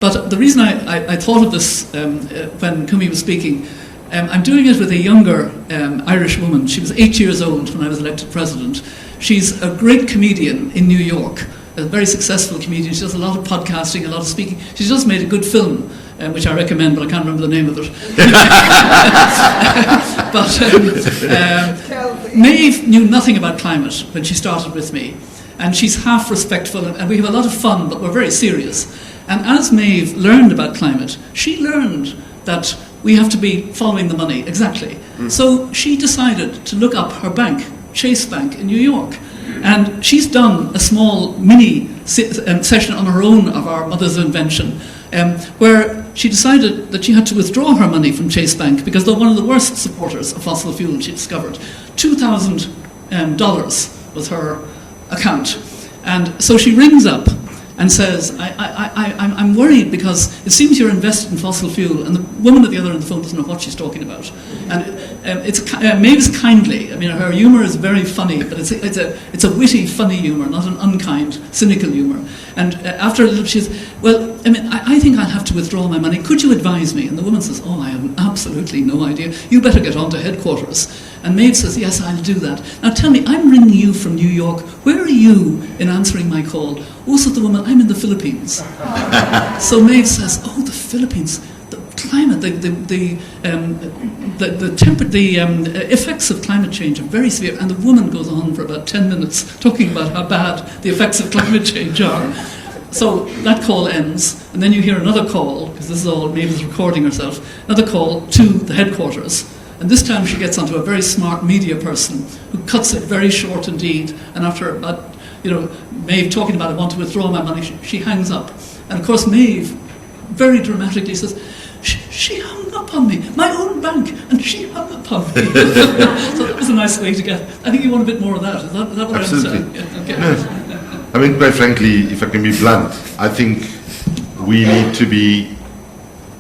But the reason I thought of this when Kumi was speaking, I'm doing it with a younger Irish woman. She was 8 years old when I was elected president. She's a great comedian in New York, a very successful comedian. She does a lot of podcasting, a lot of speaking. She's just made a good film, which I recommend, but I can't remember the name of it. But Maeve knew nothing about climate when she started with me. And she's half respectful, and we have a lot of fun, but we're very serious. And as Maeve learned about climate, she learned that we have to be following the money, exactly. So she decided to look up her bank, Chase Bank in New York. And she's done a small mini session on her own of our Mother's Invention, where she decided that she had to withdraw her money from Chase Bank because they're one of the worst supporters of fossil fuel, she discovered. $2,000 was her account. And so she rings up and says, I'm worried because it seems you're invested in fossil fuel, and the woman at the other end of the phone doesn't know what she's talking about. And Maeve's kindly. I mean, her humour is very funny, but it's a witty, funny humour, not an unkind, cynical humour. And after a little, she says, well, I mean, I think I'll have to withdraw my money. Could you advise me? And the woman says, oh, I have absolutely no idea. You better get on to headquarters. And Maeve says, yes, I'll do that. Now tell me, I'm ringing you from New York. Where are you in answering my call? Oh, said the woman, I'm in the Philippines. So Maeve says, oh, the Philippines, the climate, the effects of climate change are very severe. And the woman goes on for about 10 minutes talking about how bad the effects of climate change are. So that call ends, and then you hear another call, because this is all Maeve's recording herself, another call to the headquarters. And this time she gets onto a very smart media person who cuts it very short indeed. And after about, Maeve talking about, I want to withdraw my money, she hangs up. And of course Maeve very dramatically says, she hung up on me, my own bank, and she hung up on me. So that was a nice way to get, I think you want a bit more of that. Is that what Absolutely. I'm saying? Yeah, okay. No. I mean, quite frankly, if I can be blunt, I think we need to be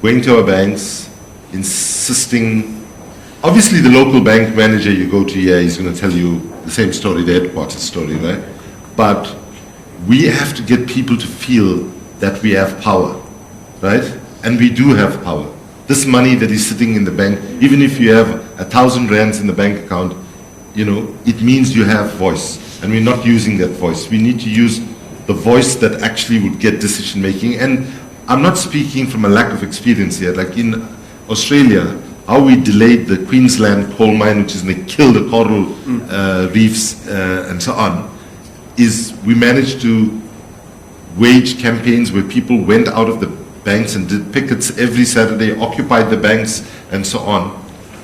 going to our banks, insisting. Obviously, the local bank manager you go to here is going to tell you the same story, the headquarters story, right? But we have to get people to feel that we have power, right? And we do have power. This money that is sitting in the bank, even if you have 1,000 rands in the bank account, it means you have voice. And we're not using that voice. We need to use the voice that actually would get decision making. And I'm not speaking from a lack of experience here. Like in Australia, how we delayed the Queensland coal mine, which is going to kill the coral reefs and so on, is we managed to wage campaigns where people went out of the banks and did pickets every Saturday, occupied the banks and so on,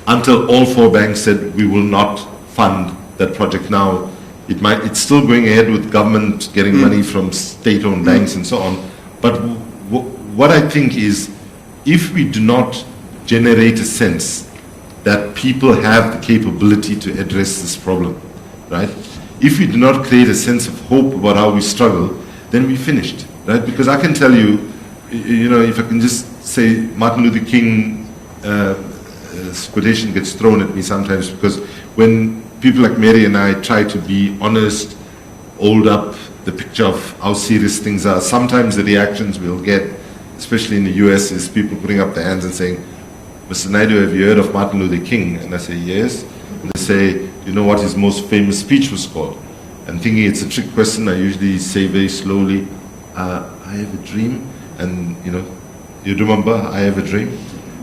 until all 4 banks said we will not fund that project now. It's still going ahead with government getting money from state-owned banks and so on. But what I think is, if we do not generate a sense that people have the capability to address this problem, right? If we do not create a sense of hope about how we struggle, then we're finished, right? Because I can tell you, if I can just say, Martin Luther King quotation gets thrown at me sometimes, because when people like Mary and I try to be honest, hold up the picture of how serious things are, sometimes the reactions we'll get, especially in the US, is people putting up their hands and saying, Mr. Naidu, have you heard of Martin Luther King? And I say, yes. And they say, you know what his most famous speech was called? And thinking it's a trick question, I usually say very slowly, I have a dream. And, you remember, I have a dream?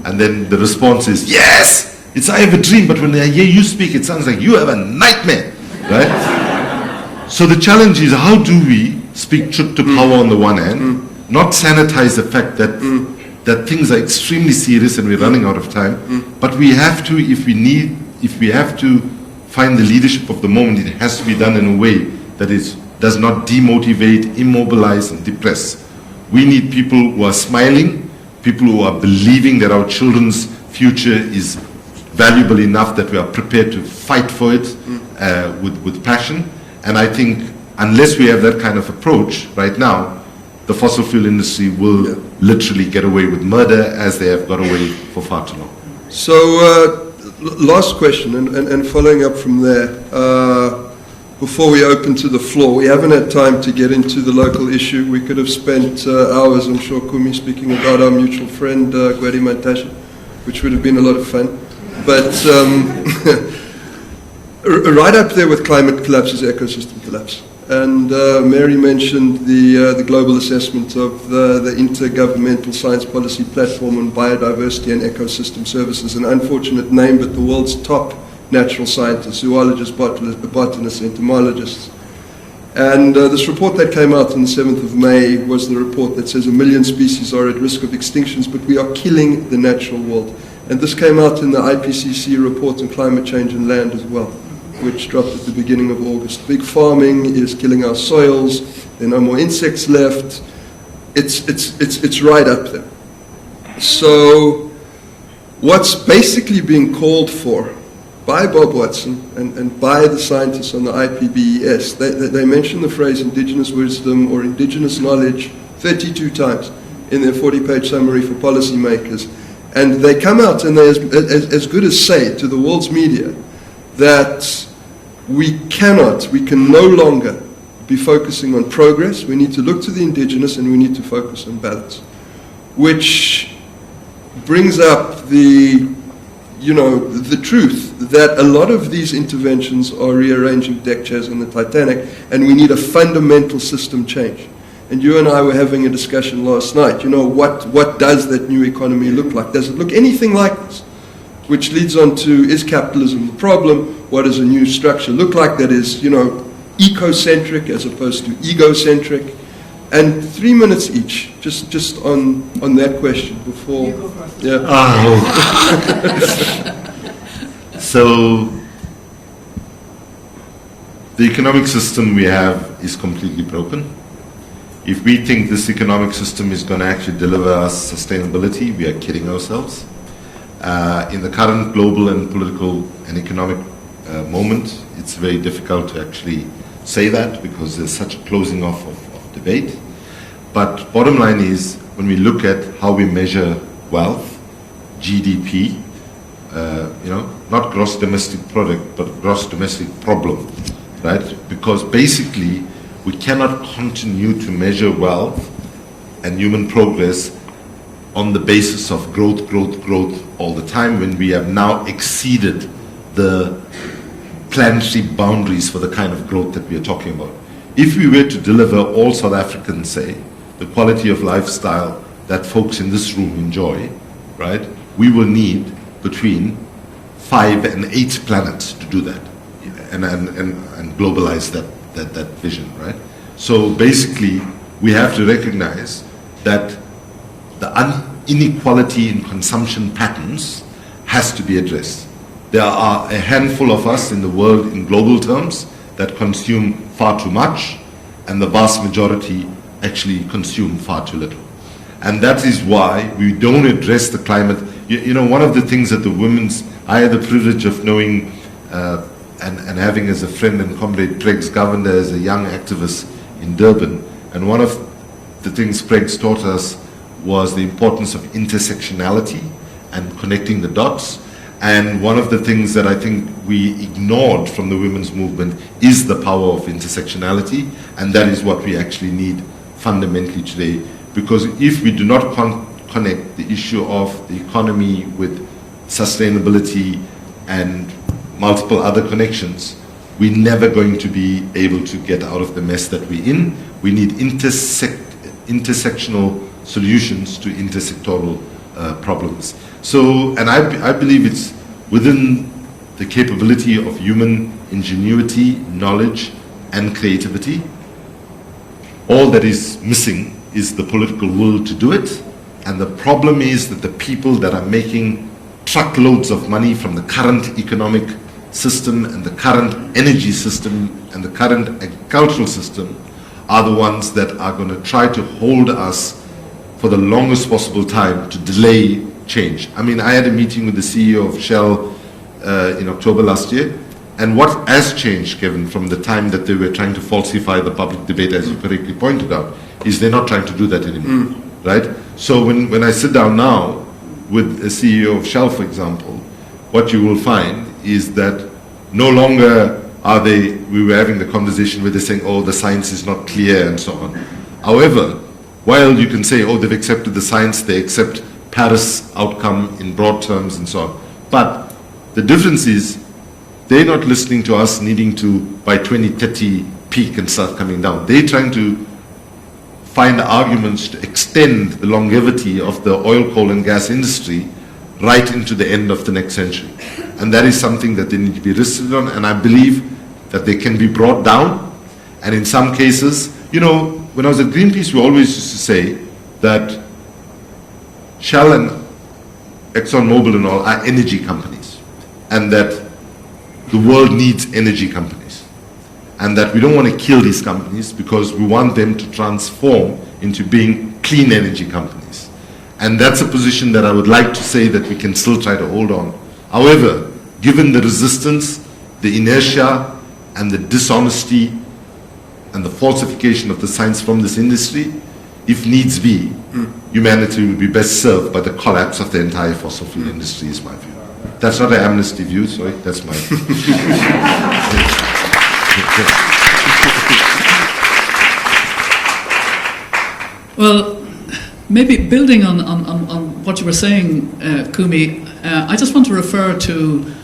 And then the response is, yes, it's I have a dream, but when I hear you speak, it sounds like you have a nightmare, right? So the challenge is, how do we speak truth to power on the one hand, not sanitize the fact that things are extremely serious and we're running out of time, but we have to, if we have to find the leadership of the moment, it has to be done in a way that does not demotivate, immobilize, and depress. We need people who are smiling, people who are believing that our children's future is valuable enough that we are prepared to fight for it with passion. And I think unless we have that kind of approach right now, the fossil fuel industry will literally get away with murder as they have got away for far too long. So, last question, and following up from there, before we open to the floor. We haven't had time to get into the local issue. We could have spent hours, I'm sure, Kumi, speaking about our mutual friend, Gwedi Mantashe, which would have been a lot of fun. But right up there with climate collapse is ecosystem collapse. And Mary mentioned the global assessment of the Intergovernmental Science Policy Platform on Biodiversity and Ecosystem Services, an unfortunate name, but the world's top natural scientists, zoologists, botanists, entomologists. And this report that came out on the 7th of May was the report that says 1 million species are at risk of extinctions, but we are killing the natural world. And this came out in the IPCC report on climate change and land as well, which dropped at the beginning of August. Big farming is killing our soils. There are no more insects left. It's right up there. So what's basically being called for by Bob Watson and by the scientists on the IPBES, they mention the phrase indigenous wisdom or indigenous knowledge 32 times in their 40-page summary for policymakers. And they come out and they as good as say to the world's media that we can no longer be focusing on progress. We need to look to the indigenous and we need to focus on balance, which brings up the truth that a lot of these interventions are rearranging deck chairs on the Titanic, and we need a fundamental system change. And you and I were having a discussion last night. What does that new economy look like? Does it look anything like this? Which leads on to, is capitalism the problem? What does a new structure look like that is, ecocentric as opposed to egocentric? And 3 minutes each, just on that question before. You go first. Yeah. So the economic system we have is completely broken. If we think this economic system is going to actually deliver us sustainability, we are kidding ourselves. In the current global and political and economic moment, it's very difficult to actually say that because there's such a closing off of debate. But bottom line is, when we look at how we measure wealth, GDP, not gross domestic product, but gross domestic problem, right? Because basically, we cannot continue to measure wealth and human progress on the basis of growth all the time when we have now exceeded the planetary boundaries for the kind of growth that we are talking about. If we were to deliver all South Africans, say, the quality of lifestyle that folks in this room enjoy, right, we will need between 5 and 8 planets to do that and globalize that vision, right? So basically, we have to recognize that the inequality in consumption patterns has to be addressed. There are a handful of us in the world in global terms that consume far too much, and the vast majority actually consume far too little. And that is why we don't address the climate. One of the things that I had the privilege of knowing and having as a friend and comrade Pregs Govender as a young activist in Durban. And one of the things Pregs taught us was the importance of intersectionality and connecting the dots. And one of the things that I think we ignored from the women's movement is the power of intersectionality, and that is what we actually need fundamentally today. Because if we do not connect the issue of the economy with sustainability and multiple other connections, we're never going to be able to get out of the mess that we're in. We need intersectional solutions to intersectoral problems. So, and I believe it's within the capability of human ingenuity, knowledge, and creativity. All that is missing is the political will to do it. And the problem is that the people that are making truckloads of money from the current economic system and the current energy system and the current agricultural system are the ones that are going to try to hold us for the longest possible time to delay change. I mean, I had a meeting with the CEO of Shell in October last year, and what has changed, Kevin, from the time that they were trying to falsify the public debate, as you correctly pointed out, is they're not trying to do that anymore, right? So when I sit down now with a CEO of Shell, for example, what you will find is that no longer we were having the conversation where they're saying, oh, the science is not clear and so on. However, while you can say, oh, they've accepted the science, they accept Paris outcome in broad terms and so on. But the difference is they're not listening to us needing to, by 2030, peak and start coming down. They're trying to find arguments to extend the longevity of the oil, coal and gas industry right into the end of the next century. And that is something that they need to be listed on, and I believe that they can be brought down. And in some cases, you know, when I was at Greenpeace, we always used to say that Shell and ExxonMobil and all are energy companies, and that the world needs energy companies, and that we don't want to kill these companies because we want them to transform into being clean energy companies. And that's a position that I would like to say that we can still try to hold on. However, given the resistance, the inertia, and the dishonesty, and the falsification of the science from this industry, if needs be, humanity will be best served by the collapse of the entire fossil fuel industry, is my view. That's not an amnesty view, sorry, that's my view. Well, maybe building on what you were saying, Kumi, I just want to refer to,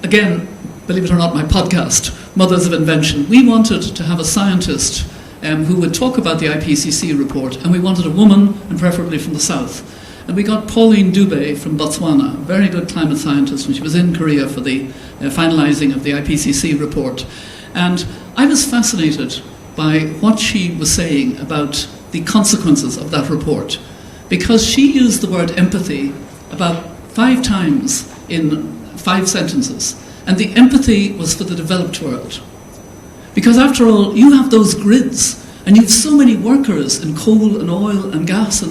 again, believe it or not, my podcast, Mothers of Invention. We wanted to have a scientist who would talk about the IPCC report, and we wanted a woman, and preferably from the south. And we got Pauline Dubé from Botswana, a very good climate scientist, and she was in Korea for the finalising of the IPCC report. And I was fascinated by what she was saying about the consequences of that report, because she used the word empathy about 5 times in 5 sentences. And the empathy was for the developed world. Because after all, you have those grids, and you have so many workers in coal and oil and gas.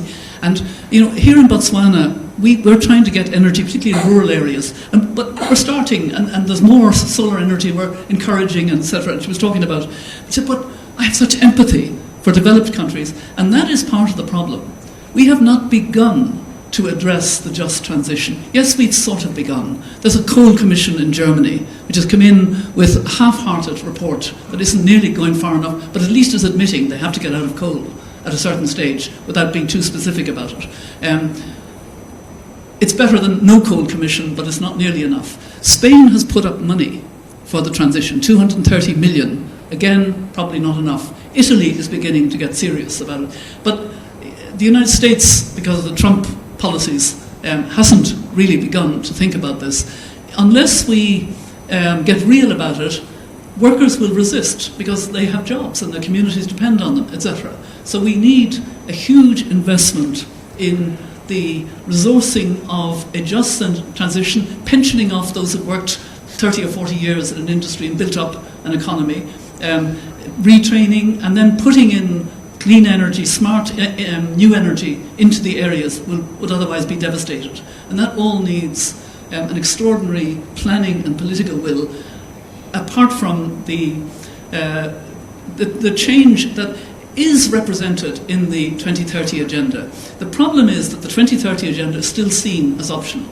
And you know, here in Botswana, we're trying to get energy, particularly in rural areas. But we're starting, and there's more solar energy we're encouraging, etc. And she was talking about, she said, but I have such empathy for developed countries. And that is part of the problem. We have not begun to address the just transition. Yes, we've sort of begun. There's a coal commission in Germany which has come in with a half-hearted report that isn't nearly going far enough, but at least is admitting they have to get out of coal at a certain stage without being too specific about it. It's better than no coal commission, but it's not nearly enough. Spain has put up money for the transition, 230 million. Again, probably not enough. Italy is beginning to get serious about it. But the United States, because of the Trump policies, hasn't really begun to think about this. Unless we get real about it, workers will resist because they have jobs and their communities depend on them, etc. So we need a huge investment in the resourcing of a just transition, pensioning off those who've worked 30 or 40 years in an industry and built up an economy, retraining, and then putting in clean energy, smart new energy into the areas would otherwise be devastated. And that all needs an extraordinary planning and political will, apart from the change that is represented in the 2030 agenda. The problem is that the 2030 agenda is still seen as optional.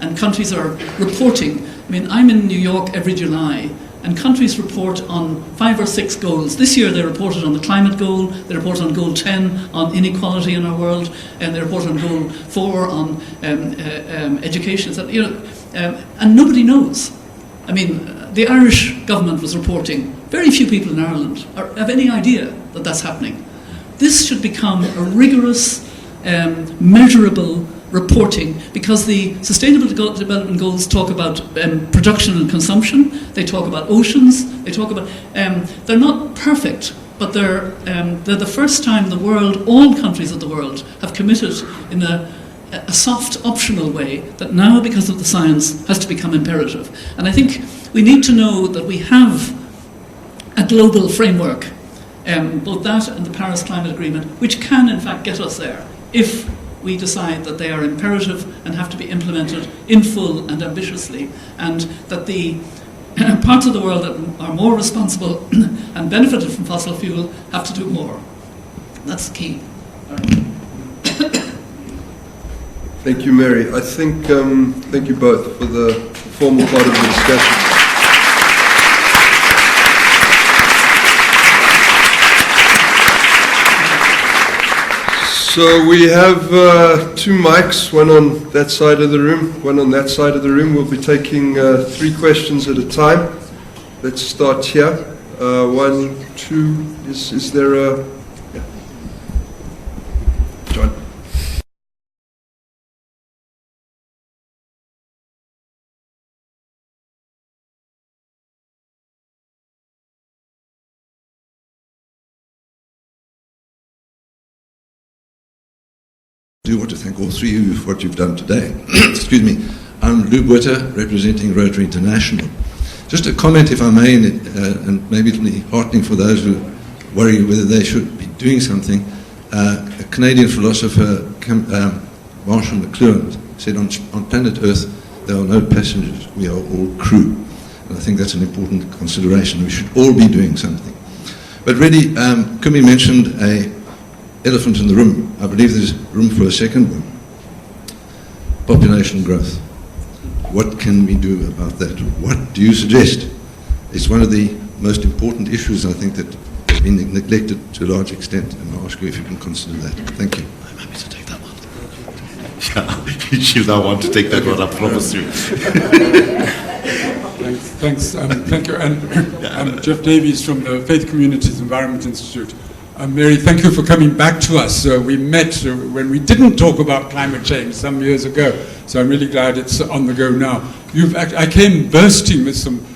And countries are reporting. I mean, I'm in New York every July, and countries report on 5 or 6 goals. This year they reported on the climate goal, they report on goal 10 on inequality in our world, and they report on goal 4 on education. And nobody knows. I mean, the Irish government was reporting. Very few people in Ireland have any idea that that's happening. This should become a rigorous, measurable reporting, because the Sustainable Development Goals talk about production and consumption, they talk about oceans, they talk about... they're not perfect, but they're the first time the world, all countries of the world, have committed in a soft, optional way that now, because of the science, has to become imperative. And I think we need to know that we have a global framework, both that and the Paris Climate Agreement, which can in fact get us there if we decide that they are imperative and have to be implemented in full and ambitiously, and that the parts of the world that are more responsible and benefited from fossil fuel have to do more. That's the key. Thank you, Mary. I think, thank you both for the formal part of the discussion. So we have two mics, one on that side of the room, one on that side of the room. We'll be taking 3 questions at a time. Let's start here. 1, 2, is there a... Yeah. John. I do want to thank all 3 of you for what you've done today. Excuse me. I'm Lou Witter, representing Rotary International. Just a comment, if I may, and maybe it'll be heartening for those who worry whether they should be doing something. A Canadian philosopher, Marshall McLuhan, said on planet Earth there are no passengers, we are all crew. And I think that's an important consideration. We should all be doing something. But really, Kumi mentioned an elephant in the room. I believe there's room for a second one. Population growth. What can we do about that? What do you suggest? It's one of the most important issues, I think, that has been neglected to a large extent, and I'll ask you if you can consider that. Thank you. I'm happy to take that one. Yeah, she'll now want to take that one, I promise you. Thanks. Thank you. And I'm Jeff Davies from the Faith Communities Environment Institute. Mary, thank you for coming back to us. We met when we didn't talk about climate change some years ago, so I'm really glad it's on the go now. I came bursting with some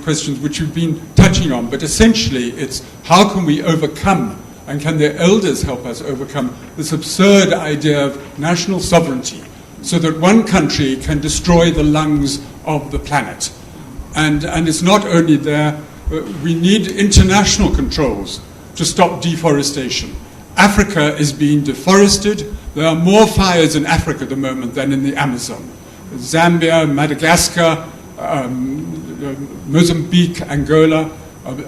questions which you've been touching on, but essentially it's how can we overcome, and can the elders help us overcome, this absurd idea of national sovereignty, so that one country can destroy the lungs of the planet. And it's not only there, we need international controls to stop deforestation. Africa is being deforested. There are more fires in Africa at the moment than in the Amazon. Zambia, Madagascar, Mozambique, Angola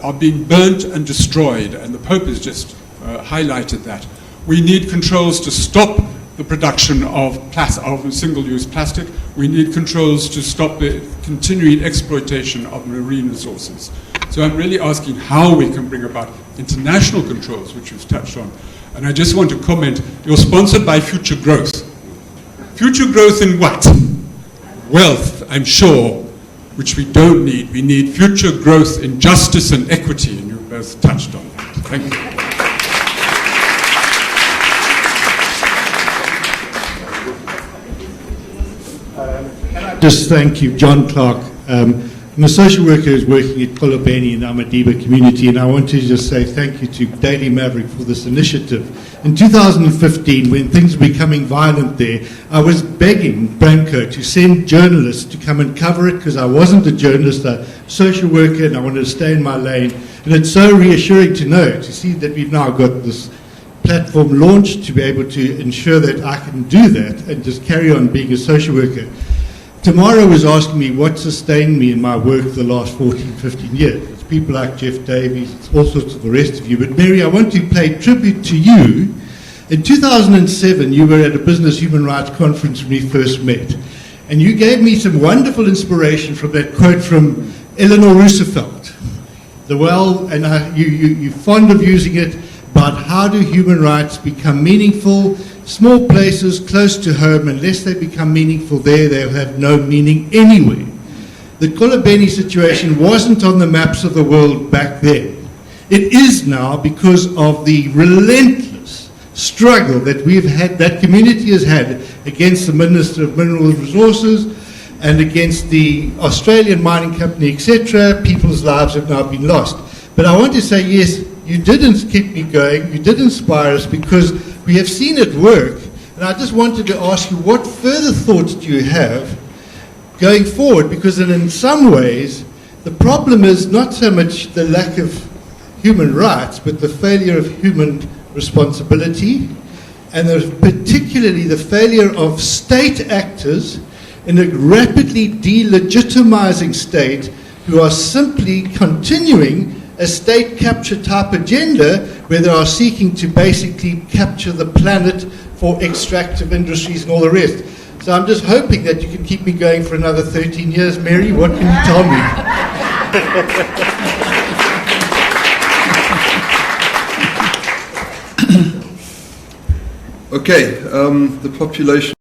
are being burnt and destroyed, and the Pope has just highlighted that. We need controls to stop the production of single-use plastic. We need controls to stop the continuing exploitation of marine resources. So I'm really asking how we can bring about international controls, which you've touched on. And I just want to comment, you're sponsored by Future Growth. Future growth in what? Wealth, I'm sure, which we don't need. We need future growth in justice and equity, and you both touched on that. Thank you. Just thank you, John Clark. I'm a social worker who's working at Kolobeni in the Amadiba community, and I want to just say thank you to Daily Maverick for this initiative. In 2015, when things were becoming violent there, I was begging Branco to send journalists to come and cover it, because I wasn't a journalist, a social worker, and I wanted to stay in my lane. And it's so reassuring to know, to see that we've now got this platform launched to be able to ensure that I can do that and just carry on being a social worker. Tamara was asking me what sustained me in my work the last 14, 15 years. It's people like Jeff Davies, it's all sorts of the rest of you. But Mary, I want to pay tribute to you. In 2007, you were at a business human rights conference when we first met. And you gave me some wonderful inspiration from that quote from Eleanor Roosevelt. You're fond of using it, about how do human rights become meaningful. Small places close to home, unless they become meaningful there, they'll have no meaning anywhere. The Kolobeni situation wasn't on the maps of the world back then. It is now because of the relentless struggle that that community has had against the Minister of Mineral Resources and against the Australian mining company, etc. People's lives have now been lost. But I want to say, yes, you didn't keep me going, you did inspire us, because we have seen it work, and I just wanted to ask you, what further thoughts do you have going forward? Because in some ways, the problem is not so much the lack of human rights, but the failure of human responsibility, and particularly the failure of state actors in a rapidly delegitimizing state who are simply continuing a state capture type agenda where they are seeking to basically capture the planet for extractive industries and all the rest. So I'm just hoping that you can keep me going for another 13 years. Mary, what can you tell me? Okay, the population